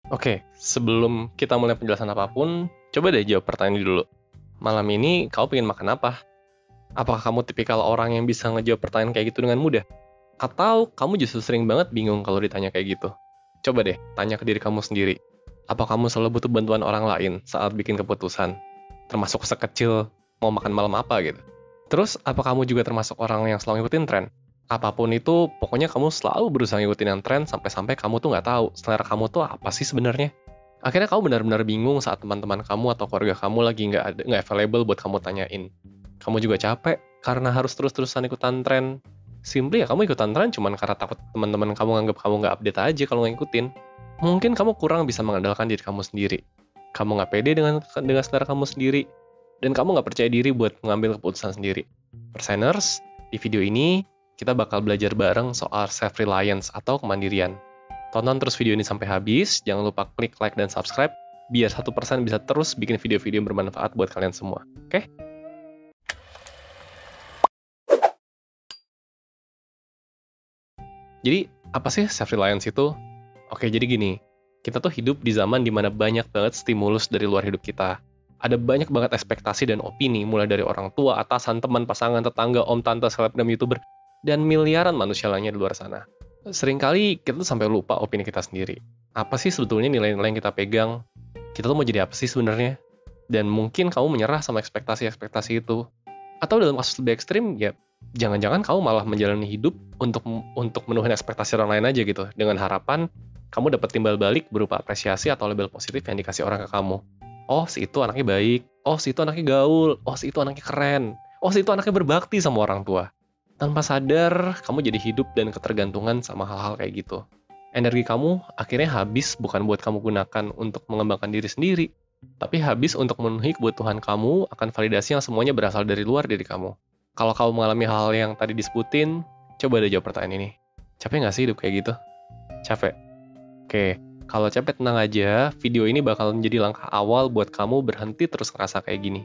Oke, sebelum kita mulai penjelasan apapun, coba deh jawab pertanyaan ini dulu. Malam ini kamu pengen makan apa? Apakah kamu tipikal orang yang bisa ngejawab pertanyaan kayak gitu dengan mudah? Atau kamu justru sering banget bingung kalau ditanya kayak gitu? Coba deh, tanya ke diri kamu sendiri. Apa kamu selalu butuh bantuan orang lain saat bikin keputusan? Termasuk sekecil mau makan malam apa gitu. Terus, apa kamu juga termasuk orang yang selalu ngikutin tren? Apapun itu, pokoknya kamu selalu berusaha ngikutin yang tren sampai-sampai kamu tuh nggak tahu selera kamu tuh apa sih sebenarnya. Akhirnya kamu benar-benar bingung saat teman-teman kamu atau keluarga kamu lagi nggak available buat kamu tanyain. Kamu juga capek karena harus terus-terusan ikutan tren. Simply ya kamu ikutan tren cuman karena takut teman-teman kamu nganggap kamu nggak update aja kalau nggak ngikutin. Mungkin kamu kurang bisa mengandalkan diri kamu sendiri. Kamu nggak pede dengan selera kamu sendiri. Dan kamu nggak percaya diri buat mengambil keputusan sendiri. Perseners, di video ini kita bakal belajar bareng soal self-reliance atau kemandirian. Tonton terus video ini sampai habis, jangan lupa klik like dan subscribe, biar 1% bisa terus bikin video-video yang bermanfaat buat kalian semua. Oke? Jadi, apa sih self-reliance itu? Oke, jadi gini, kita tuh hidup di zaman dimana banyak banget stimulus dari luar hidup kita. Ada banyak banget ekspektasi dan opini, mulai dari orang tua, atasan, teman, pasangan, tetangga, om, tante, selebgram, youtuber, dan miliaran manusia lainnya di luar sana. Seringkali kita tuh sampai lupa opini kita sendiri. Apa sih sebetulnya nilai-nilai yang kita pegang? Kita tuh mau jadi apa sih sebenarnya? Dan mungkin kamu menyerah sama ekspektasi-ekspektasi itu. Atau dalam kasus lebih ekstrim, ya jangan-jangan kamu malah menjalani hidup untuk menuhin ekspektasi orang lain aja gitu, dengan harapan kamu dapat timbal balik berupa apresiasi atau label positif yang dikasih orang ke kamu. Oh, si itu anaknya baik. Oh, si itu anaknya gaul. Oh, si itu anaknya keren. Oh, si itu anaknya berbakti sama orang tua. Tanpa sadar, kamu jadi hidup dan ketergantungan sama hal-hal kayak gitu. Energi kamu akhirnya habis bukan buat kamu gunakan untuk mengembangkan diri sendiri, tapi habis untuk memenuhi kebutuhan kamu akan validasi yang semuanya berasal dari luar diri kamu. Kalau kamu mengalami hal-hal yang tadi disebutin, coba deh jawab pertanyaan ini. Capek nggak sih hidup kayak gitu? Capek? Oke, kalau capek tenang aja, video ini bakal menjadi langkah awal buat kamu berhenti terus ngerasa kayak gini.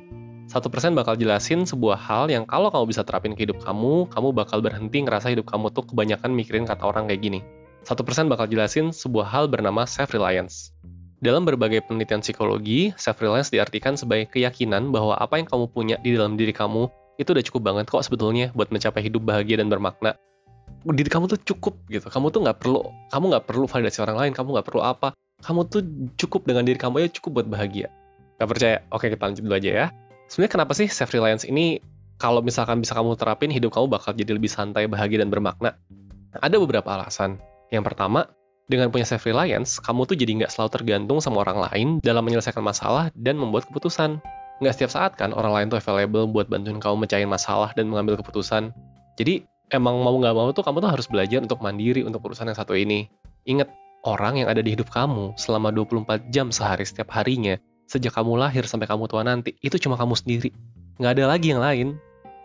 1% bakal jelasin sebuah hal yang kalau kamu bisa terapin ke hidup kamu bakal berhenti ngerasa hidup kamu tuh kebanyakan mikirin kata orang kayak gini. 1% bakal jelasin sebuah hal bernama self-reliance. Dalam berbagai penelitian psikologi, self-reliance diartikan sebagai keyakinan bahwa apa yang kamu punya di dalam diri kamu itu udah cukup banget kok sebetulnya buat mencapai hidup bahagia dan bermakna. Diri kamu tuh cukup gitu. Kamu nggak perlu validasi orang lain, kamu nggak perlu apa. Kamu tuh cukup dengan diri kamu aja cukup buat bahagia. Gak percaya? Oke, kita lanjut dulu aja ya. Sebenarnya kenapa sih self-reliance ini kalau misalkan bisa kamu terapin, hidup kamu bakal jadi lebih santai, bahagia, dan bermakna? Ada beberapa alasan. Yang pertama, dengan punya self-reliance, kamu tuh jadi nggak selalu tergantung sama orang lain dalam menyelesaikan masalah dan membuat keputusan. Nggak setiap saat kan orang lain tuh available buat bantuin kamu mecahin masalah dan mengambil keputusan. Jadi, emang mau nggak mau tuh kamu tuh harus belajar untuk mandiri untuk urusan yang satu ini. Ingat, orang yang ada di hidup kamu selama 24 jam sehari setiap harinya, sejak kamu lahir sampai kamu tua nanti, itu cuma kamu sendiri. Nggak ada lagi yang lain.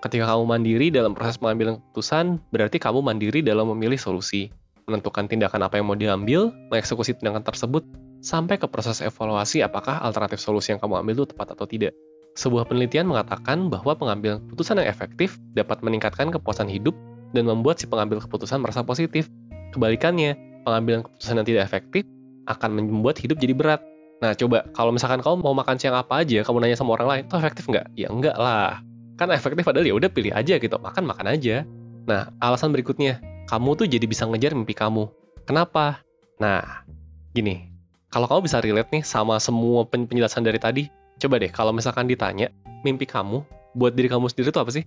Ketika kamu mandiri dalam proses pengambilan keputusan, berarti kamu mandiri dalam memilih solusi, menentukan tindakan apa yang mau diambil, mengeksekusi tindakan tersebut, sampai ke proses evaluasi apakah alternatif solusi yang kamu ambil itu tepat atau tidak. Sebuah penelitian mengatakan bahwa pengambilan keputusan yang efektif dapat meningkatkan kepuasan hidup dan membuat si pengambil keputusan merasa positif. Kebalikannya, pengambilan keputusan yang tidak efektif akan membuat hidup jadi berat. Nah, coba kalau misalkan kamu mau makan siang apa aja, kamu nanya sama orang lain, itu efektif nggak? Ya enggak lah. Kan efektif adalah ya udah pilih aja gitu, makan aja. Nah, alasan berikutnya, kamu tuh jadi bisa ngejar mimpi kamu. Kenapa? Nah, gini, kalau kamu bisa relate nih sama semua penjelasan dari tadi, coba deh kalau misalkan ditanya, mimpi kamu buat diri kamu sendiri tuh apa sih?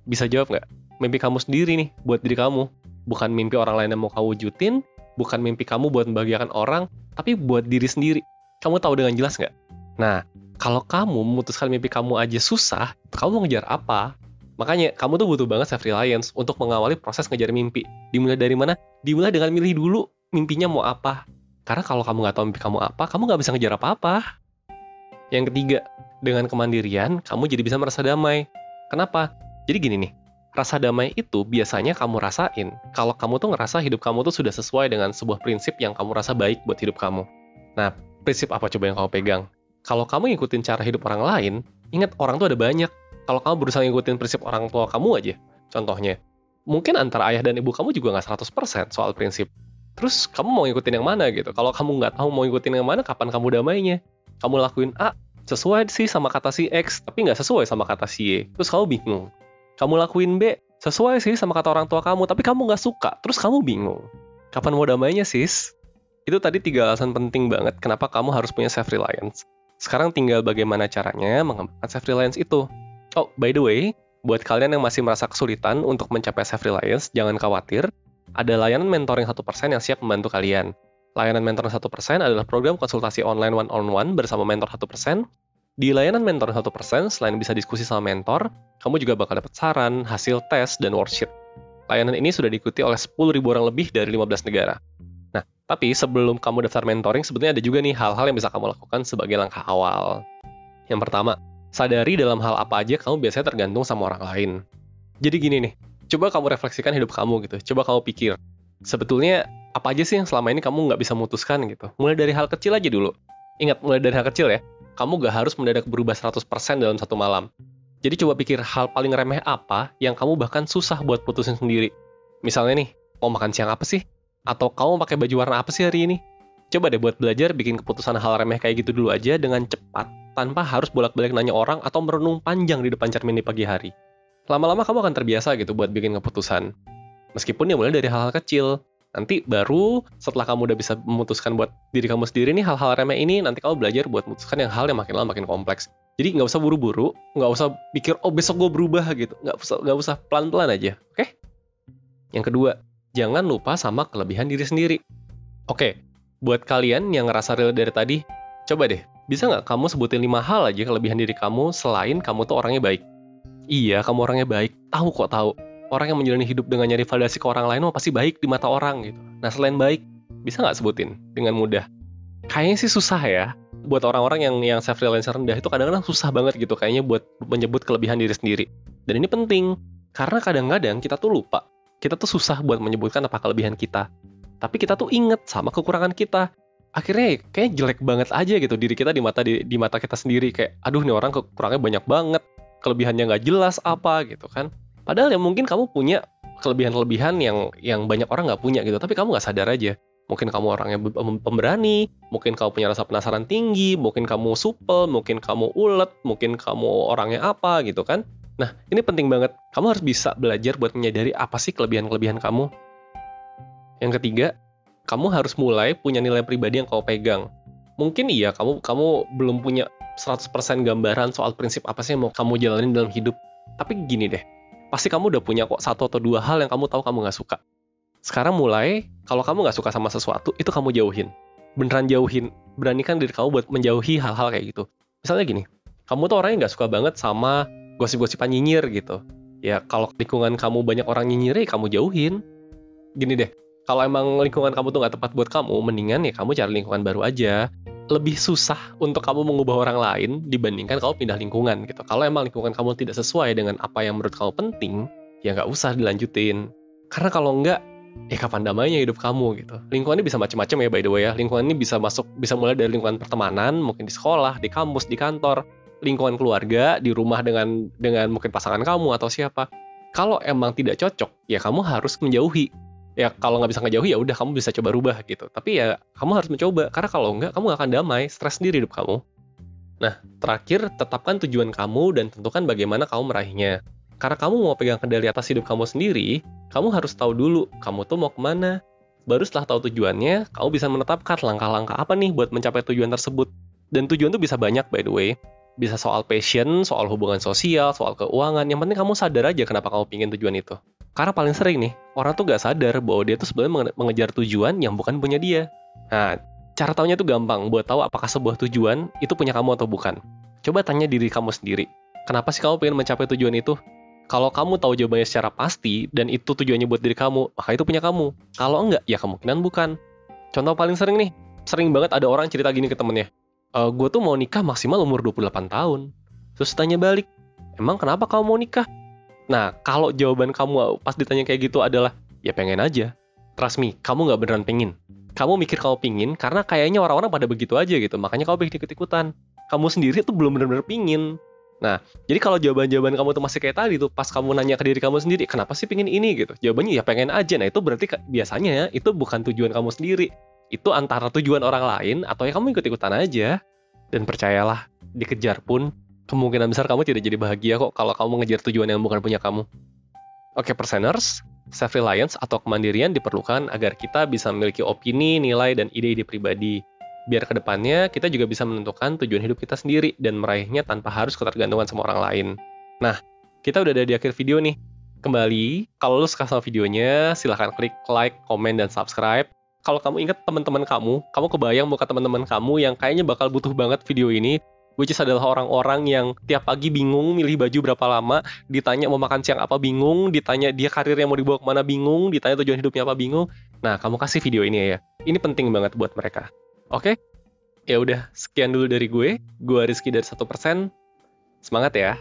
Bisa jawab nggak? Mimpi kamu sendiri nih buat diri kamu. Bukan mimpi orang lain yang mau kamu wujudin, bukan mimpi kamu buat membahagiakan orang, tapi buat diri sendiri. Kamu tahu dengan jelas nggak? Nah, kalau kamu memutuskan mimpi kamu aja susah, kamu mau ngejar apa? Makanya, kamu tuh butuh banget self-reliance untuk mengawali proses ngejar mimpi. Dimulai dari mana? Dimulai dengan milih dulu mimpinya mau apa. Karena kalau kamu nggak tahu mimpi kamu apa, kamu nggak bisa ngejar apa-apa. Yang ketiga, dengan kemandirian, kamu jadi bisa merasa damai. Kenapa? Jadi gini nih, rasa damai itu biasanya kamu rasain kalau kamu tuh ngerasa hidup kamu tuh sudah sesuai dengan sebuah prinsip yang kamu rasa baik buat hidup kamu. Nah, prinsip apa coba yang kamu pegang? Kalau kamu ngikutin cara hidup orang lain, ingat orang tuh ada banyak. Kalau kamu berusaha ngikutin prinsip orang tua kamu aja, contohnya, mungkin antara ayah dan ibu kamu juga nggak 100% soal prinsip. Terus kamu mau ngikutin yang mana gitu? Kalau kamu nggak tahu mau ngikutin yang mana, kapan kamu damainya? Kamu lakuin A, sesuai sih sama kata si X, tapi nggak sesuai sama kata si Y. Terus kamu bingung. Kamu lakuin B, sesuai sih sama kata orang tua kamu, tapi kamu nggak suka. Terus kamu bingung. Kapan mau damainya, sis? Itu tadi 3 alasan penting banget kenapa kamu harus punya self-reliance. Sekarang tinggal bagaimana caranya mengembangkan self-reliance itu. Oh, by the way, buat kalian yang masih merasa kesulitan untuk mencapai self-reliance, jangan khawatir. Ada layanan mentoring 1% yang siap membantu kalian. Layanan mentoring 1% adalah program konsultasi online one-on-one bersama mentor 1%. Di layanan mentoring 1%, selain bisa diskusi sama mentor, kamu juga bakal dapat saran, hasil tes, dan worksheet. Layanan ini sudah diikuti oleh 10.000 orang lebih dari 15 negara. Nah, tapi sebelum kamu daftar mentoring, sebetulnya ada juga nih hal-hal yang bisa kamu lakukan sebagai langkah awal. Yang pertama, sadari dalam hal apa aja kamu biasanya tergantung sama orang lain. Jadi gini nih, coba kamu refleksikan hidup kamu gitu. Coba kamu pikir, sebetulnya apa aja sih yang selama ini kamu nggak bisa memutuskan gitu. Mulai dari hal kecil aja dulu. Ingat, mulai dari hal kecil ya. Kamu nggak harus mendadak berubah 100% dalam satu malam. Jadi coba pikir hal paling remeh apa yang kamu bahkan susah buat putusin sendiri. Misalnya nih, mau makan siang apa sih? Atau kamu pakai baju warna apa sih hari ini? Coba deh buat belajar bikin keputusan hal remeh kayak gitu dulu aja dengan cepat, tanpa harus bolak-balik nanya orang atau merenung panjang di depan cermin di pagi hari. Lama-lama kamu akan terbiasa gitu buat bikin keputusan. Meskipun ya mulai dari hal-hal kecil. Nanti baru setelah kamu udah bisa memutuskan buat diri kamu sendiri nih hal-hal remeh ini, nanti kamu belajar buat memutuskan yang hal yang makin lama makin kompleks. Jadi nggak usah buru-buru, nggak usah pikir, oh besok gue berubah gitu. Nggak usah pelan-pelan aja, oke? Yang kedua, jangan lupa sama kelebihan diri sendiri. Oke, buat kalian yang ngerasa real dari tadi, coba deh, bisa nggak kamu sebutin 5 hal aja kelebihan diri kamu selain kamu tuh orangnya baik? Iya, kamu orangnya baik. Tahu. Orang yang menjalani hidup dengan nyari validasi ke orang lain, pasti baik di mata orang gitu. Nah, selain baik, bisa nggak sebutin dengan mudah? Kayaknya sih susah ya. Buat orang-orang yang self-reliance rendah itu kadang-kadang susah banget gitu kayaknya buat menyebut kelebihan diri sendiri. Dan ini penting, karena kadang-kadang kita tuh lupa. Kita tuh susah buat menyebutkan apa kelebihan kita. Tapi kita tuh inget sama kekurangan kita. Akhirnya kayak jelek banget aja gitu diri kita di mata kita sendiri. Kayak, aduh nih orang kekurangannya banyak banget. Kelebihannya nggak jelas apa gitu kan. Padahal ya mungkin kamu punya kelebihan-kelebihan yang banyak orang nggak punya gitu. Tapi kamu nggak sadar aja. Mungkin kamu orangnya pemberani, mungkin kamu punya rasa penasaran tinggi, mungkin kamu supel, mungkin kamu ulet, mungkin kamu orangnya apa gitu kan. Nah, ini penting banget. Kamu harus bisa belajar buat menyadari apa sih kelebihan-kelebihan kamu. Yang ketiga, kamu harus mulai punya nilai pribadi yang kamu pegang. Mungkin iya, kamu belum punya 100% gambaran soal prinsip apa sih yang mau kamu jalanin dalam hidup. Tapi gini deh, pasti kamu udah punya kok 1 atau 2 hal yang kamu tahu kamu nggak suka. Sekarang mulai, kalau kamu nggak suka sama sesuatu, itu kamu jauhin. Beneran jauhin. Beranikan diri kamu buat menjauhi hal-hal kayak gitu. Misalnya gini, kamu tuh orangnya nggak suka banget sama gosip-gosipan nyinyir gitu. Ya, kalau lingkungan kamu banyak orang nyinyir, ya kamu jauhin. Gini deh, kalau emang lingkungan kamu tuh nggak tepat buat kamu, mendingan ya kamu cari lingkungan baru aja. Lebih susah untuk kamu mengubah orang lain dibandingkan kamu pindah lingkungan gitu. Kalau emang lingkungan kamu tidak sesuai dengan apa yang menurut kamu penting, ya nggak usah dilanjutin. Karena kalau nggak, kapan damainya hidup kamu gitu. Lingkungannya bisa macam-macam ya by the way ya. Lingkungan ini bisa mulai dari lingkungan pertemanan, mungkin di sekolah, di kampus, di kantor, lingkungan keluarga, di rumah dengan mungkin pasangan kamu atau siapa. Kalau emang tidak cocok, ya kamu harus menjauhi. Ya kalau nggak bisa ngejauhi ya udah kamu bisa coba rubah gitu. Tapi ya kamu harus mencoba karena kalau nggak kamu nggak akan damai, stres sendiri hidup kamu. Nah, terakhir tetapkan tujuan kamu dan tentukan bagaimana kamu meraihnya. Karena kamu mau pegang kendali atas hidup kamu sendiri, kamu harus tahu dulu kamu tuh mau kemana. Baru setelah tahu tujuannya, kamu bisa menetapkan langkah-langkah apa nih buat mencapai tujuan tersebut. Dan tujuan tuh bisa banyak by the way. Bisa soal passion, soal hubungan sosial, soal keuangan. Yang penting kamu sadar aja kenapa kamu pingin tujuan itu. Karena paling sering nih, orang tuh gak sadar bahwa dia tuh sebenarnya mengejar tujuan yang bukan punya dia. Nah, cara taunya tuh gampang buat tahu apakah sebuah tujuan itu punya kamu atau bukan. Coba tanya diri kamu sendiri. Kenapa sih kamu pengen mencapai tujuan itu? Kalau kamu tahu jawabannya secara pasti, dan itu tujuannya buat diri kamu, maka itu punya kamu. Kalau enggak, ya kemungkinan bukan. Contoh paling sering nih, sering banget ada orang cerita gini ke temennya. Gue tuh mau nikah maksimal umur 28 tahun. Terus tanya balik, emang kenapa kamu mau nikah? Nah, kalau jawaban kamu pas ditanya kayak gitu adalah, ya pengen aja. Trust me, kamu nggak beneran pengen. Kamu mikir kamu pingin, karena kayaknya orang-orang pada begitu aja gitu, makanya kamu pengen ikut-ikutan. Kamu sendiri tuh belum bener-bener pingin. Nah, jadi kalau jawaban-jawaban kamu tuh masih kayak tadi tuh, pas kamu nanya ke diri kamu sendiri, kenapa sih pengen ini gitu? Jawabannya ya pengen aja. Nah itu berarti biasanya ya, itu bukan tujuan kamu sendiri. Itu antara tujuan orang lain, atau ya kamu ikut-ikutan aja. Dan percayalah, dikejar pun, kemungkinan besar kamu tidak jadi bahagia kok kalau kamu mengejar tujuan yang bukan punya kamu. Oke, perseners, self-reliance atau kemandirian diperlukan agar kita bisa memiliki opini, nilai, dan ide-ide pribadi. Biar kedepannya kita juga bisa menentukan tujuan hidup kita sendiri dan meraihnya tanpa harus ketergantungan sama orang lain. Nah, kita udah ada di akhir video nih. Kembali, kalau lu suka sama videonya, silahkan klik like, komen, dan subscribe. Kalau kamu ingat teman-teman kamu kebayang muka teman-teman kamu yang kayaknya bakal butuh banget video ini, which is adalah orang-orang yang tiap pagi bingung milih baju berapa lama, ditanya mau makan siang apa bingung, ditanya dia karirnya mau dibawa kemana bingung, ditanya tujuan hidupnya apa bingung. Nah, kamu kasih video ini ya. Ini penting banget buat mereka. Oke? Ya udah, sekian dulu dari gue. Gue Rizky dari 1%. Semangat ya.